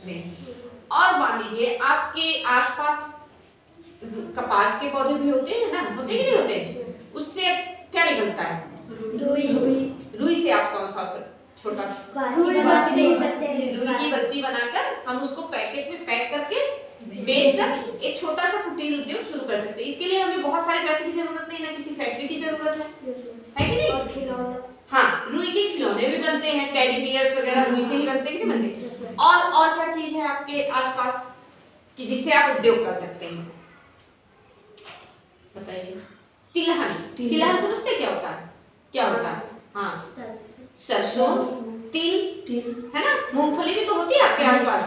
सकते हैं। और मान लीजिए आपके आसपास कपास के पौधे भी होते हैं ना, होते ही नहीं होते, उससे क्या निकलता है? रुई से आप कौन सा छोटा रुई की बत्ती बनाकर हम उसको पैकेट में पैक करके बेचकर एक छोटा सा कुटीर उद्योग शुरू कर सकते हैं। इसके लिए हमें बहुत सारे पैसे की जरूरत नहीं, ना किसी फैक्ट्री की जरूरत है कि नहीं? हाँ, रुई के खिलौने भी बनते हैं, टेडी बियर्स वगैरह रुई से ही बनते हैं कि नहीं बनते? और क्या चीज है आपके आसपास कि जिससे आप उद्योग कर सकते हैं? बताइए। तिलहन समझते क्या होता है? क्या होता है? हाँ, सरसों, तिल है ना, मूंगफली भी तो होती है आपके आसपास।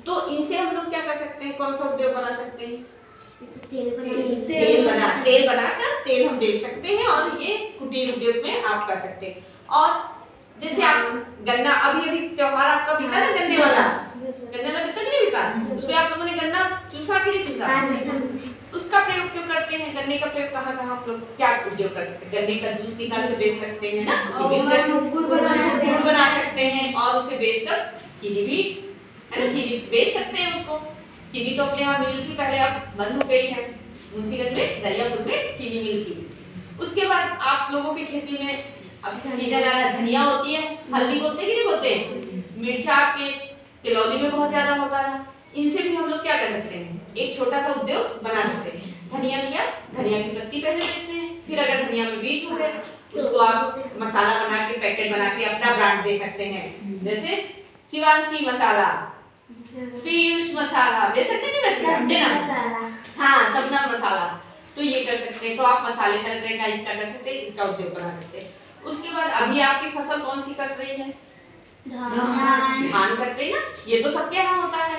तो इनसे हम लोग क्या कर सकते हैं? कौन सा उद्योग बना सकते हैं? तेल बनाकर तेल हम बेच सकते हैं और ये कुटीर उद्योग में आप कर सकते हैं। और जैसे आप गन्ना, अभी त्योहार आपका बीता ना, गन्ने वाला बीता कि नहीं बीता, उसमें आप लोगों ने गन्ना चूसा कि नहीं चूसा? उसका प्रयोग क्यों करते हैं? गन्ने का प्रयोग कहाँ आप लोग क्या उद्योग कर सकते हैं? गन्ने का जूस निकाल के बेच सकते हैं ना, गुड़ बना सकते हैं और उसे बेचकर चीनी भी है ना, चीनी बेच सकते हैं उसको। चीनी तो अपने यहाँ मिल थी, पहले अब बंद हो गई है। मुंशीगंज में, दरियापुर में चीनी मिल थी। उसके बाद आप लोगों की खेती में अब सीजन आ रहा, धनिया होती है, हल्दी बोलते कि नहीं बोलते, मिर्चा आपके तिलौली में बहुत ज्यादा होता है। इनसे भी हम लोग क्या कर सकते हैं? एक छोटा सा उद्योग बना सकते हैं। धनिया लिया, धनिया की पत्ती पहले बेचते हैं, फिर अगर धनिया में बीज हो गए उसको आप मसाला बना के पैकेट बना के अपना ब्रांड दे सकते हैं। जैसे शिवांशी मसाला, पीयूष मसाला दे सकते हैं ना, हाँ, सपना मसाला। तो ये कर सकते हैं। तो आप मसाले तरह का इसका कर सकते हैं, इसका उद्योग बना सकते हैं। उसके बाद अभी आपकी फसल कौन सी कट रही है? धान कट रही है ना, ये तो सबके यहाँ होता है।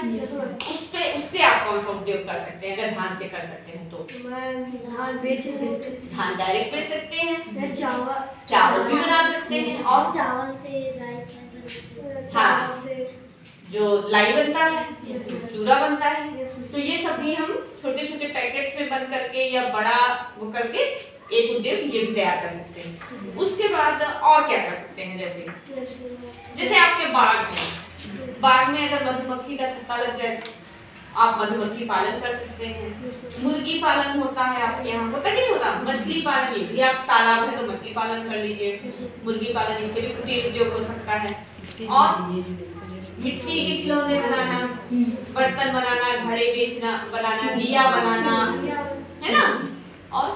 उससे आप कौन सा उद्योग कर सकते हैं? अगर धान से कर सकते हैं तो धान बेच सकते हैं, धान डायरेक्ट बेच सकते हैं, चावल भी बना सकते हैं, और चावल से राइस, हाँ, जो लाई बनता है, चूरा बनता है। तो ये सभी हम छोटे छोटे पैकेट्स में बंद करके या बड़ा वो करके एक उद्योग ये भी तैयार कर सकते हैं। उसके बाद और क्या कर सकते हैं? जैसे आपके बाग में अगर मधुमक्खी का छत्ता लग जाए, आप मधुमक्खी पालन कर सकते हैं। मुर्गी पालन होता है आपके यहाँ, होता कि नहीं होता? मछली पालन, ये भी आप तालाब है तो मछली पालन कर लीजिए। मुर्गी पालन, इससे भी कुटीर उद्योग हो सकता है। और मिट्टी के खिलौने बनाना, बर्तन बनाना, घड़े बनाना, दिया बनाना, है ना, और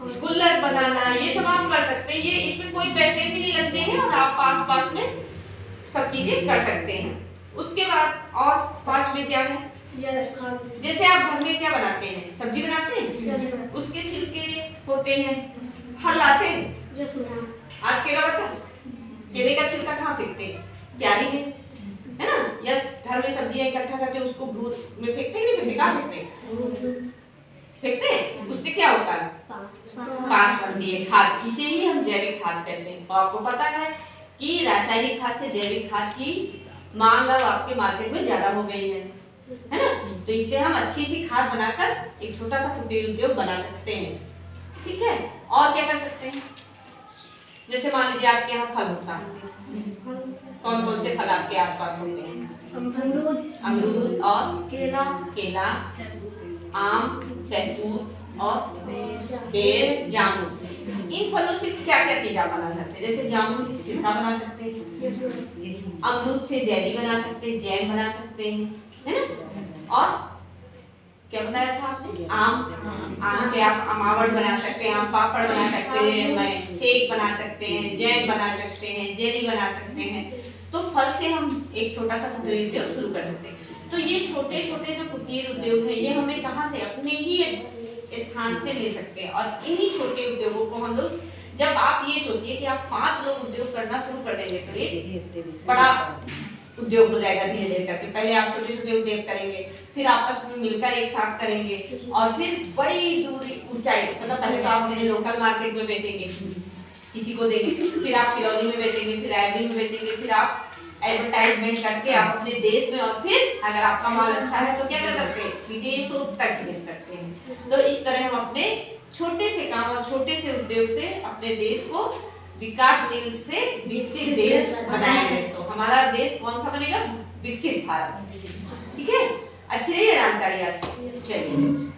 गुल्लक बनाना, ये सब आप कर सकते हैं। ये इसमें कोई पैसे भी नहीं लगते हैं और आप पास में सब चीजें कर सकते हैं। उसके बाद और पास में क्या है? जैसे आप घर में क्या बनाते हैं? सब्जी बनाते हैं, उसके छिलके होते हैं, फल लाते हैं। आज केला बटा, केले का छिलका कहाँ फेंकते हैं? क्यारी में, है ना, या घर में सब्जियां इकट्ठा करते हैं उसको भूत में फेंकते हैं, नहीं फेंकते? कहाँ फेंकते हैं? उससे क्या होता है? पास बनती है खाद। इसे ही हम जैविक खाद कहते हैं। और आपको पता है कि रासायनिक खाद से जैविक खाद की मांग अब आपके मार्केट में ज्यादा हो गई है ना। तो इससे हम अच्छी सी खाद बनाकर एक छोटा सा कुटीर उद्योग बना सकते हैं। ठीक है, और क्या कर सकते हैं? जैसे मान लीजिए आपके यहाँ फल होता है, कौन कौन से फल आपके आसपास होते हैं? अमरूद और केला, आम, सहतूत और बेर, जामुन। इन फलों से क्या क्या चीज आप बना सकते हैं? जैसे जामुन से सिरका बना सकते हैं, अमरूद से जेली बना सकते हैं, जैम बना सकते हैं, है ना। और क्या बताया था आपने? आम से आप अमावट बना सकते हैं, आम पापड़ बना सकते हैं, शेक बना सकते हैं, जैम बना सकते हैं, जेली बना सकते हैं। तो फल से हम एक छोटा सा कुटीर उद्योग शुरू कर सकते हैं। तो ये छोटे छोटे जो कुटीर उद्योग है, ये हमें कहाँ से? अपने ही स्थान से ले सकते हैं। और इन्हीं छोटे उद्योगों को हम लोग, जब आप ये सोचिए कि आप 5 लोग उद्योग करना शुरू कर देंगे तो ये बड़ा उद्योग हो जाएगा धीरे धीरे करके। पहले आप छोटे छोटे उद्योग करेंगे, फिर आपस में मिलकर एक साथ करेंगे, और फिर बड़ी दूरी ऊंचाई, मतलब पहले तो आप मेरे लोकल मार्केट में बेचेंगे, किसी को देंगे, फिर आप तिलौली में बेचेंगे, फिर रायबरेली में बेचेंगे, फिर आप एडवर्टाइजमेंट करके आप अपने देश में, और फिर अगर आपका माल अच्छा है तो क्या कर सकते हैं? विदेशों तक भेज सकते हैं। तो इस तरह हम अपने छोटे से काम और छोटे से उद्योग से अपने देश को विकासशील से विकसित देश बनाएंगे। तो हमारा देश कौन सा बनेगा? विकसित भारत। ठीक है, अच्छी रही है जानकारी आज। चलिए।